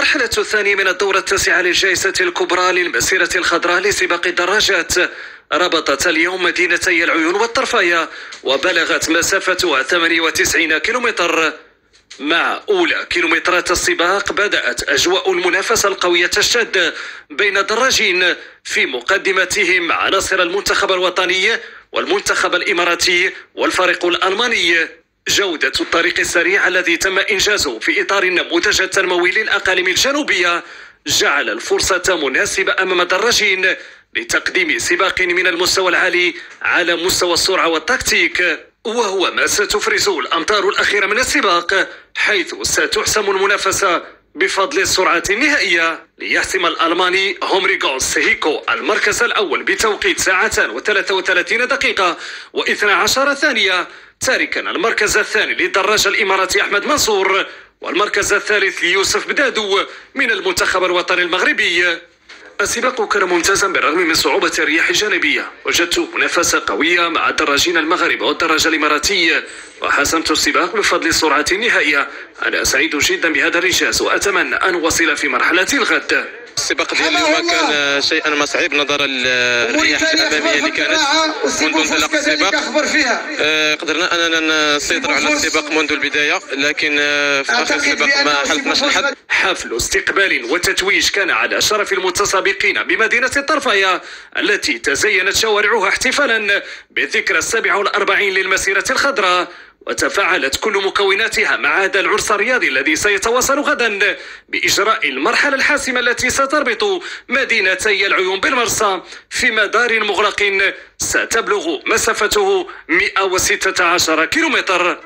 المرحلة الثانية من الدورة التاسعة للجائزة الكبرى للمسيرة الخضراء لسباق الدراجات ربطت اليوم مدينتي العيون والطرفاية وبلغت مسافتها 98 كيلومتر. مع أولى كيلومترات السباق بدأت أجواء المنافسة القوية الشادة بين الدراجين في مقدمتهم عناصر المنتخب الوطني والمنتخب الإماراتي والفريق الألماني. جودة الطريق السريع الذي تم إنجازه في إطار النموذج التنموي للأقاليم الجنوبية جعل الفرصة مناسبة أمام الدراجين لتقديم سباق من المستوى العالي على مستوى السرعة والتكتيك، وهو ما ستفرزه الأمتار الأخيرة من السباق، حيث ستحسم المنافسة بفضل السرعة النهائية. ليحسم الألماني هومريغون سيهيكو المركز الأول بتوقيت 2 و33 دقيقة و12 ثانية، تاركا المركز الثاني للدراج الإماراتي أحمد منصور والمركز الثالث ليوسف بدادو من المنتخب الوطني المغربي. السباق كان ممتازا بالرغم من صعوبة الرياح الجانبية. وجدت منافسة قوية مع الدراجين المغاربة والدراج الإماراتي وحسمت السباق بفضل السرعة النهائية. أنا سعيد جدا بهذا الإنجاز وأتمنى أن أوصل في مرحلة الغد. السباق ديال اليوم كان شيئا ما صعيب نظرا للرياح الاماميه اللي كانت منذ انطلاق السباق. قدرنا اننا نسيطر على السباق منذ البدايه، لكن في اخر السباق ما حلفناش الحظ. حفل استقبال وتتويج كان على شرف المتسابقين بمدينه الطرفايه التي تزينت شوارعها احتفالا بالذكرى 47 للمسيره الخضراء، وتفاعلت كل مكوناتها مع هذا العرس الرياضي الذي سيتواصل غدا بإجراء المرحلة الحاسمة التي ستربط مدينتي العيون بالمرسى في مدار مغلق ستبلغ مسافته 116 كيلومتر.